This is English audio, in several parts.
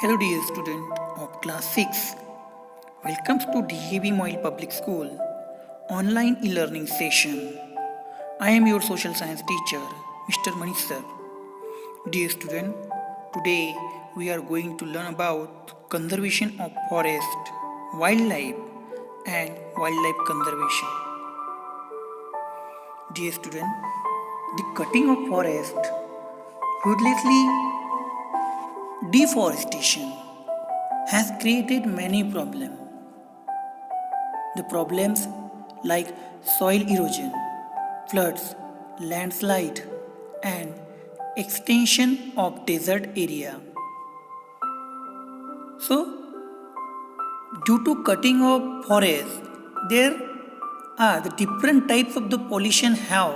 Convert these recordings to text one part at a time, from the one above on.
Hello dear student of class 6. Welcome to DAV Moyle Public School online e-learning session. I am your social science teacher, Mr. Manish sir. Dear student, today we are going to learn about conservation of forest, wildlife and wildlife conservation. Dear student, the cutting of forest, ruthlessly deforestation has created many problems. The problems like soil erosion, floods, landslide, and extension of desert area. So, due to cutting of forest, there are the different types of the pollution have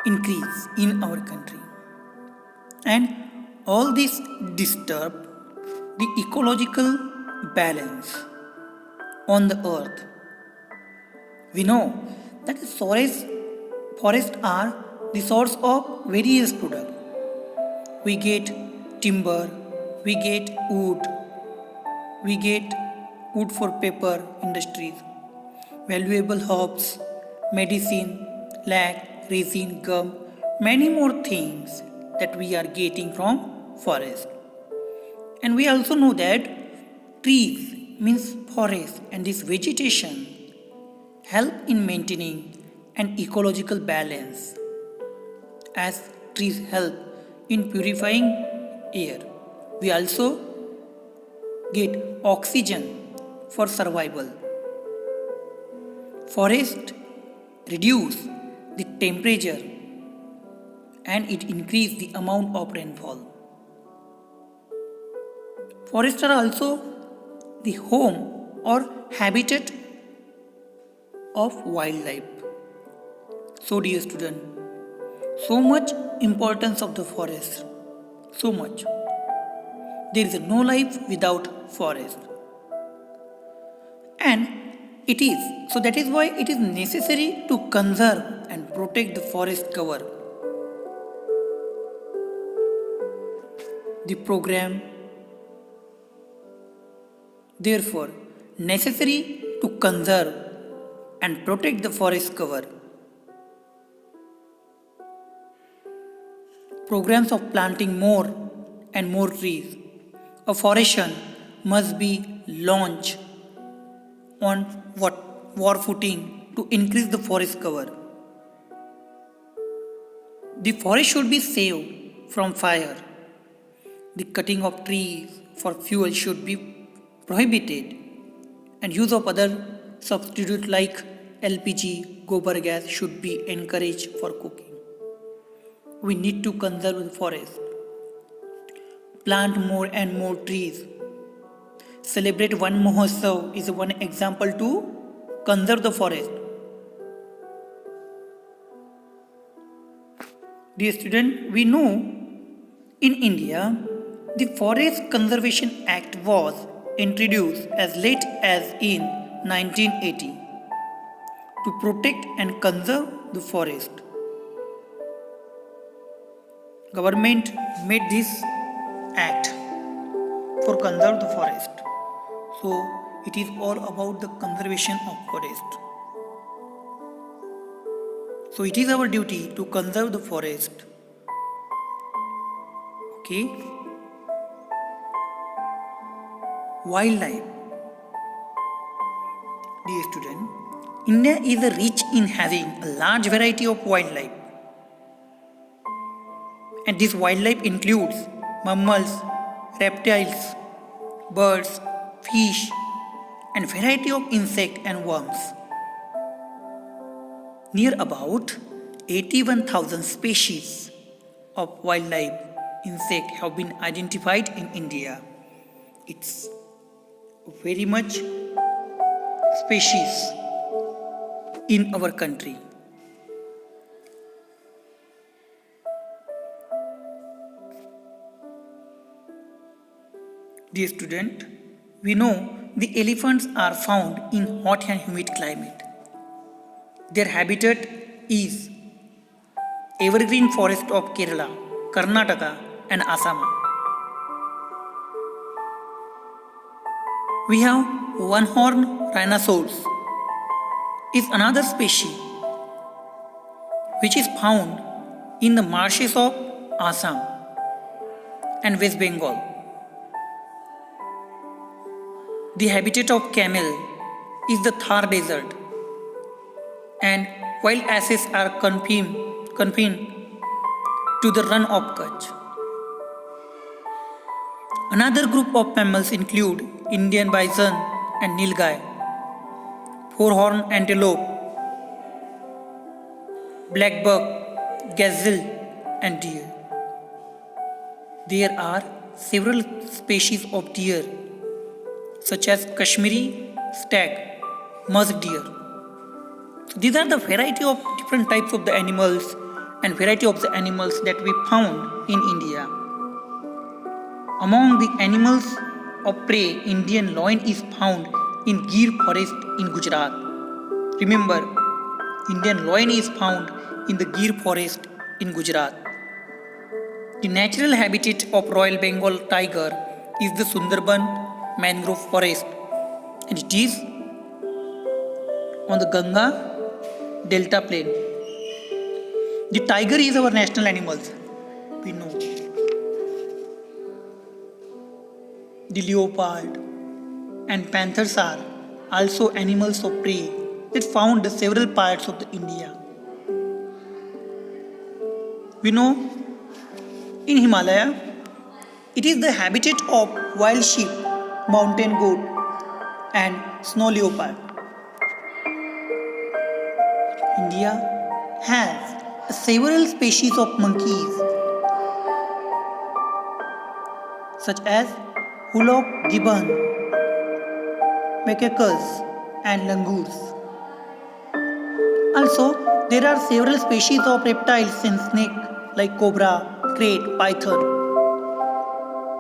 increased in our country, and all this disturb the ecological balance on the earth. We know that forests are the source of various products. We get timber, we get wood for paper industries, valuable herbs, medicine, lac, resin, gum, many more things that we are getting from forest. And we also know that trees means forest and this vegetation help in maintaining an ecological balance as trees help in purifying air. We also get oxygen for survival. Forest reduce the temperature and it increase the amount of rainfall. Forests are also the home or habitat of wildlife. So dear student, so much importance of the forest, so much. There is no life without forest. And that is why it is necessary to conserve and protect the forest cover. The program therefore necessary to conserve and protect the forest cover. Programs of planting more and more trees. Afforestation must be launched on war footing to increase the forest cover. The forest should be saved from fire. The cutting of trees for fuel should be prohibited and use of other substitute like LPG, gobar gas should be encouraged for cooking. We need to conserve the forest. Plant more and more trees. Celebrate Van Mahotsav is one example to conserve the forest. Dear student, we know in India, the Forest Conservation Act was introduced as late as in 1980 to protect and conserve the forest. Government made this act for conserve the forest. So it is all about the conservation of forest. So it is our duty to conserve the forest. Okay? Wildlife. Dear student, India is rich in having a large variety of wildlife. And this wildlife includes mammals, reptiles, birds, fish, and variety of insects and worms. Near about 81,000 species of wildlife insect have been identified in India. It's very much species in our country. Dear student, we know the elephants are found in hot and humid climate. Their habitat is evergreen forest of Kerala, Karnataka and Assam. We have one-horned rhinoceros is another species which is found in the marshes of Assam and West Bengal. The habitat of camel is the Thar desert, and wild asses are confined to the run of Kutch. Another group of mammals include Indian bison and nilgai, four-horned antelope, black buck, gazelle, and deer. There are several species of deer such as Kashmiri stag, musk deer. So these are the variety of different types of the animals and variety of the animals that we found in India. Among the animals of prey, Indian lion is found in Gir forest in Gujarat. Remember, Indian lion is found in the Gir forest in Gujarat. The natural habitat of Royal Bengal tiger is the Sundarban mangrove forest, and it is on the Ganga Delta plain. The tiger is our national animal, we know. The leopard and panthers are also animals of prey that found in several parts of the India. We know in Himalaya, it is the habitat of wild sheep, mountain goat, and snow leopard. India has several species of monkeys such as hoolock gibbon, macacus, and langurs. Also, there are several species of reptiles and snakes like cobra, crate, python.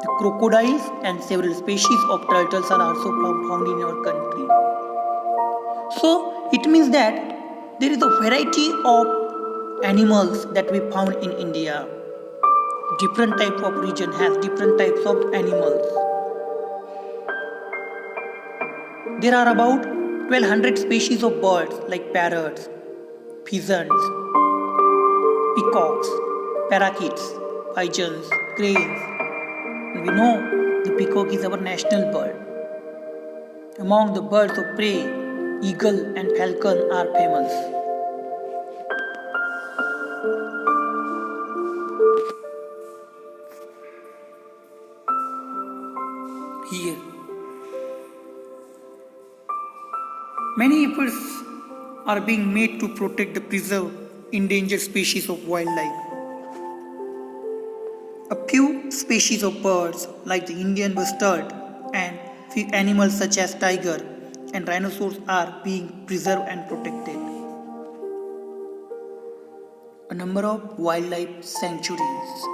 The crocodiles and several species of turtles are also found in our country. So, it means that there is a variety of animals that we found in India. Different type of region has different types of animals. There are about 1200 species of birds like parrots, pigeons, peacocks, parakeets, pigeons, cranes. And we know the peacock is our national bird. Among the birds of prey, eagle and falcon are famous. Here, many efforts are being made to protect the preserved endangered species of wildlife. A few species of birds like the Indian bustard and few animals such as tiger and rhinoceros are being preserved and protected. A number of wildlife sanctuaries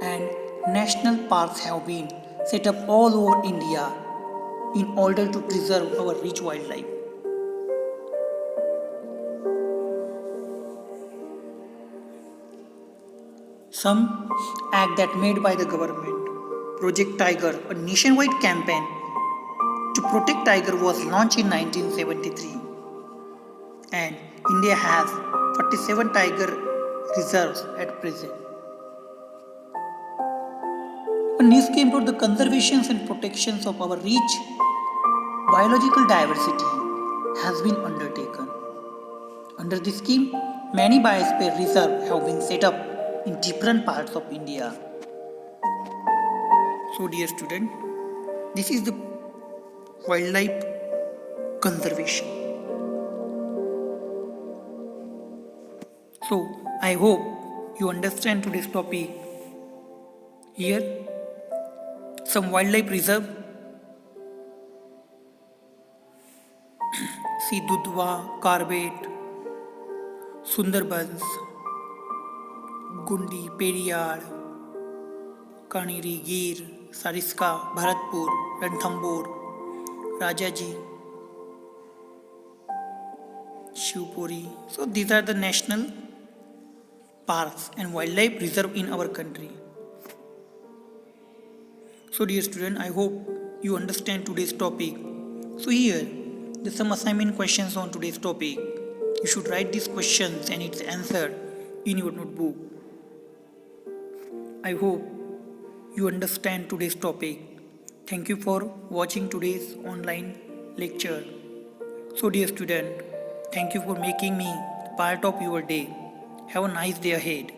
and national parks have been set up all over India in order to preserve our rich wildlife. Some act that made by the government. Project Tiger, a nationwide campaign to protect tiger, was launched in 1973, and India has 47 tiger reserves at present. A new scheme for the conservation and protection of our rich biological diversity has been undertaken. Under this scheme, many biosphere reserves have been set up in different parts of India. So, dear student, this is the wildlife conservation. So, I hope you understand today's topic. Here, some wildlife reserve. See Dudhwa, Carbet, Sundarbans, Gundi, Periyar, Kaniri, Gir, Sariska, Bharatpur, Ranthambore, Rajaji, Shivpuri. So these are the national parks and wildlife reserve in our country. So dear student, I hope you understand today's topic. So here, there's some assignment questions on today's topic. You should write these questions and its answer in your notebook. I hope you understand today's topic. Thank you for watching today's online lecture. So dear student, thank you for making me part of your day. Have a nice day ahead.